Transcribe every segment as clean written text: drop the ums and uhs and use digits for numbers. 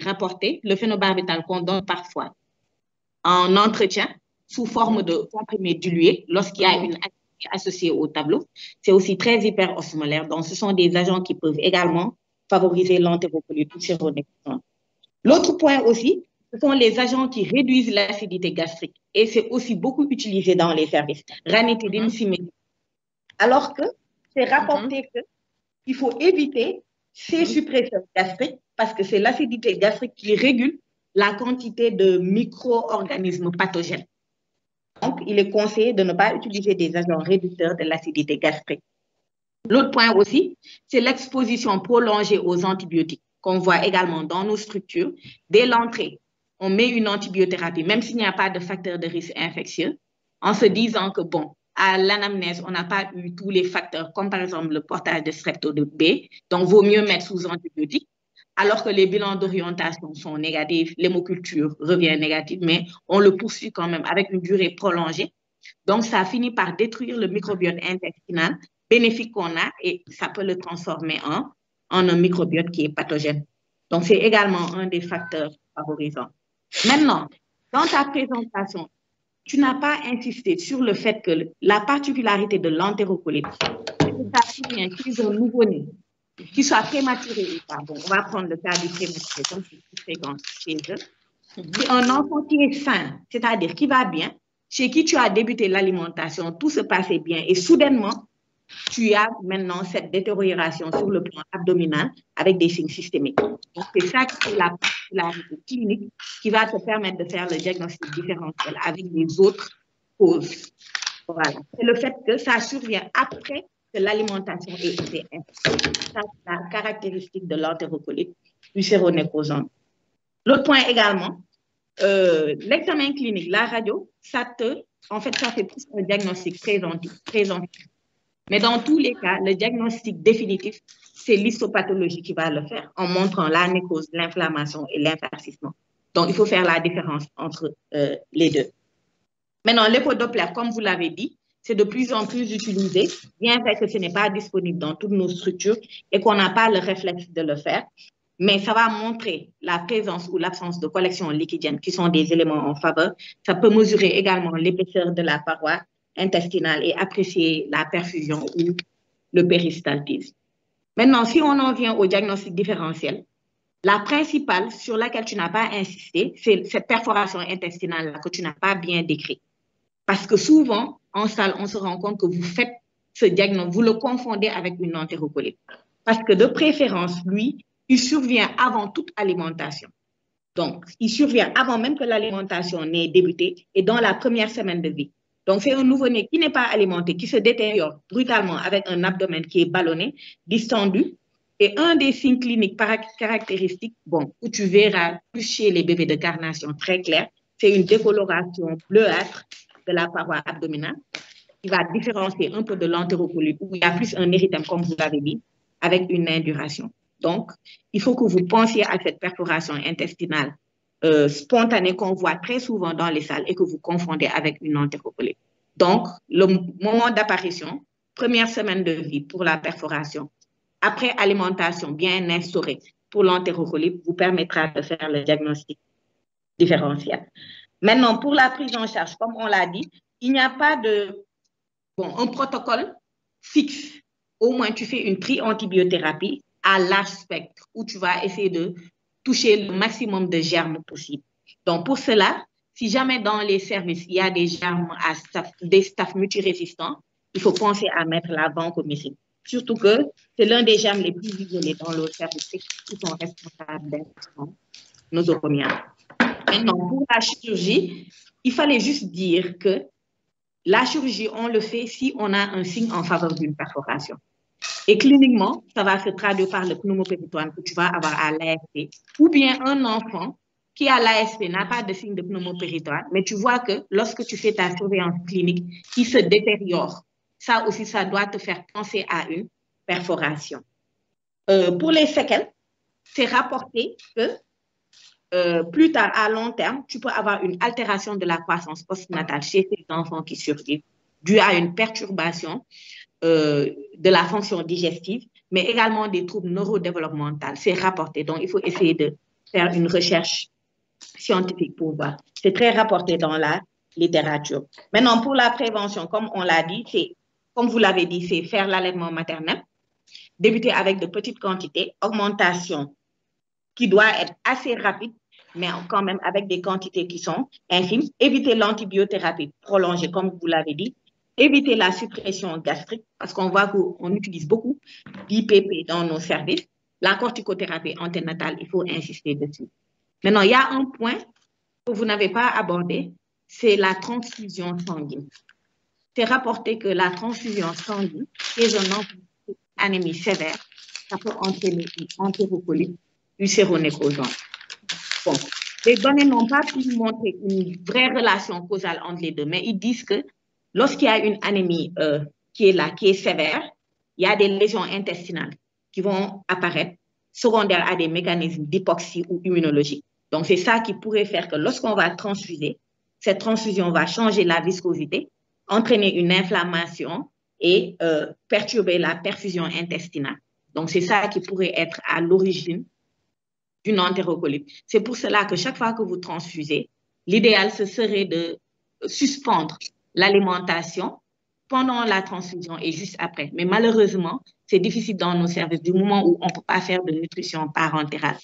rapporté le phénobarbital qu'on donne parfois en entretien sous forme de comprimés dilués lorsqu'il y a une activité associée au tableau. C'est aussi très hyperosmolaire. Donc, ce sont des agents qui peuvent également favoriser l'entérocolite ou séronexon. L'autre point aussi, ce sont les agents qui réduisent l'acidité gastrique. Et c'est aussi beaucoup utilisé dans les services. Ranitidine, cimétidine. Alors que c'est rapporté qu'il faut éviter ces suppresseurs gastriques parce que c'est l'acidité gastrique qui régule la quantité de micro-organismes pathogènes. Donc, il est conseillé de ne pas utiliser des agents réducteurs de l'acidité gastrique. L'autre point aussi, c'est l'exposition prolongée aux antibiotiques qu'on voit également dans nos structures. Dès l'entrée, on met une antibiothérapie, même s'il n'y a pas de facteur de risque infectieux, en se disant que, bon, à l'anamnèse, on n'a pas eu tous les facteurs, comme par exemple le portage de strepto de B, donc vaut mieux mettre sous antibiotiques, alors que les bilans d'orientation sont négatifs, l'hémoculture revient négative, mais on le poursuit quand même avec une durée prolongée. Donc, ça finit par détruire le microbiote intestinal bénéfique qu'on a et ça peut le transformer en un microbiote qui est pathogène. Donc, c'est également un des facteurs favorisants. Maintenant, dans ta présentation, tu n'as pas insisté sur le fait que la particularité de l'entérocolite, c'est que ça survient chez un nouveau-né, qu'il soit prématuré ou pas. Bon, on va prendre le cas du prématuré, comme c'est plus fréquent chez eux. C'est un enfant qui est sain, c'est-à-dire qui va bien, chez qui tu as débuté l'alimentation, tout se passait bien et soudainement, tu as maintenant cette détérioration sur le plan abdominal avec des signes systémiques. Donc, c'est ça qui est la particularité clinique qui va te permettre de faire le diagnostic différentiel avec les autres causes. Voilà. C'est le fait que ça survient après que l'alimentation ait été infectée. Ça, c'est la caractéristique de l'entérocolite ulcéronecrosante. L'autre point également, l'examen clinique, la radio, ça fait plus un diagnostic préventif. Mais dans tous les cas, le diagnostic définitif, c'est l'histopathologie qui va le faire en montrant la nécrose, l'inflammation et l'infarcissement. Donc, il faut faire la différence entre les deux. Maintenant, l'écho-Doppler, comme vous l'avez dit, c'est de plus en plus utilisé, bien vrai que ce n'est pas disponible dans toutes nos structures et qu'on n'a pas le réflexe de le faire. Mais ça va montrer la présence ou l'absence de collections liquidiennes qui sont des éléments en faveur. Ça peut mesurer également l'épaisseur de la paroi intestinale et apprécier la perfusion ou le péristaltisme. Maintenant, si on en vient au diagnostic différentiel, la principale sur laquelle tu n'as pas insisté, c'est cette perforation intestinale que tu n'as pas bien décrite. Parce que souvent, en salle, on se rend compte que vous faites ce diagnostic, vous le confondez avec une entérocolite. Parce que de préférence, lui, il survient avant toute alimentation. Donc, il survient avant même que l'alimentation n'ait débuté et dans la première semaine de vie. Donc, c'est un nouveau-né qui n'est pas alimenté, qui se détériore brutalement avec un abdomen qui est ballonné, distendu. Et un des signes cliniques caractéristiques, bon, où tu verras plus chez les bébés de carnation très clair, c'est une décoloration bleuâtre de la paroi abdominale qui va différencier un peu de l'entérocolite où il y a plus un érythème, comme vous l'avez dit, avec une induration. Donc, il faut que vous pensiez à cette perforation intestinale spontanée qu'on voit très souvent dans les salles et que vous confondez avec une entérocolite. Donc, le moment d'apparition, première semaine de vie pour la perforation, après alimentation bien instaurée pour l'entérocolite, vous permettra de faire le diagnostic différentiel. Maintenant, pour la prise en charge, comme on l'a dit, il n'y a pas un protocole fixe. Au moins, tu fais une tri-antibiothérapie à large spectre où tu vas essayer de toucher le maximum de germes possible. Donc, pour cela, si jamais dans les services, il y a des germes des staph multirésistants, il faut penser à mettre la vancomycine. Surtout que c'est l'un des germes les plus isolés dans le service qui sont responsables d'infections nosocomiales. Maintenant, pour la chirurgie, il fallait juste dire que la chirurgie, on le fait si on a un signe en faveur d'une perforation. Et cliniquement, ça va se traduire par le pneumopéritoine que tu vas avoir à l'ASP. Ou bien un enfant qui à l'ASP n'a pas de signe de pneumopéritoine, mais tu vois que lorsque tu fais ta surveillance clinique, il se détériore. Ça aussi, ça doit te faire penser à une perforation. Pour les séquelles, c'est rapporté que plus tard, à long terme, tu peux avoir une altération de la croissance postnatale chez ces enfants qui survivent, due à une perturbation de la fonction digestive, mais également des troubles neurodéveloppementaux. C'est rapporté. Donc, il faut essayer de faire une recherche scientifique pour voir. C'est très rapporté dans la littérature. Maintenant, pour la prévention, comme on l'a dit, c'est, comme vous l'avez dit, c'est faire l'allaitement maternel, débuter avec de petites quantités, augmentation qui doit être assez rapide, mais quand même avec des quantités qui sont infimes, éviter l'antibiothérapie prolongée, comme vous l'avez dit, éviter la suppression gastrique, parce qu'on voit qu'on utilise beaucoup d'IPP dans nos services. La corticothérapie anténatale, il faut insister dessus. Maintenant, il y a un point que vous n'avez pas abordé, c'est la transfusion sanguine. C'est rapporté que la transfusion sanguine, chez un enfant anémie sévère, ça peut entraîner une entérocolite ulcéro-nécrosante. Bon, les données n'ont pas pu montrer une vraie relation causale entre les deux, mais ils disent que lorsqu'il y a une anémie qui est là, qui est sévère, il y a des lésions intestinales qui vont apparaître secondaires à des mécanismes d'hypoxie ou immunologique. Donc, c'est ça qui pourrait faire que lorsqu'on va transfuser, cette transfusion va changer la viscosité, entraîner une inflammation et perturber la perfusion intestinale. Donc, c'est ça qui pourrait être à l'origine d'une entérocolite. C'est pour cela que chaque fois que vous transfusez, l'idéal, ce serait de suspendre l'alimentation pendant la transfusion et juste après. Mais malheureusement, c'est difficile dans nos services du moment où on ne peut pas faire de nutrition parentérale.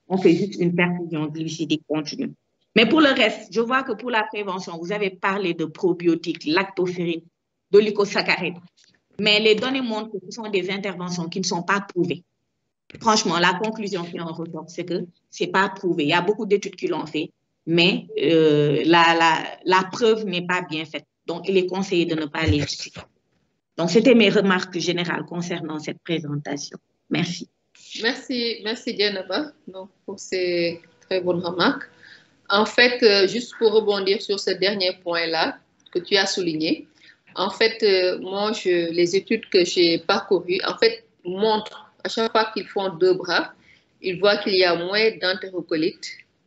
On fait juste une perfusion glucidique continue. Mais pour le reste, je vois que pour la prévention, vous avez parlé de probiotiques, lactoferrine, d'oligosaccharides. Mais les données montrent que ce sont des interventions qui ne sont pas prouvées. Franchement, la conclusion qui en ressort, c'est que ce n'est pas prouvé. Il y a beaucoup d'études qui l'ont fait, mais la preuve n'est pas bien faite. Donc, il est conseillé de ne pas les utiliser. Donc, c'était mes remarques générales concernant cette présentation. Merci. Merci Dieynaba pour ces très bonnes remarques. En fait, juste pour rebondir sur ce dernier point-là que tu as souligné, en fait, moi, les études que j'ai parcourues, en fait, montrent à chaque fois qu'ils font 2 bras, ils voient qu'il y a moins d'entérocolite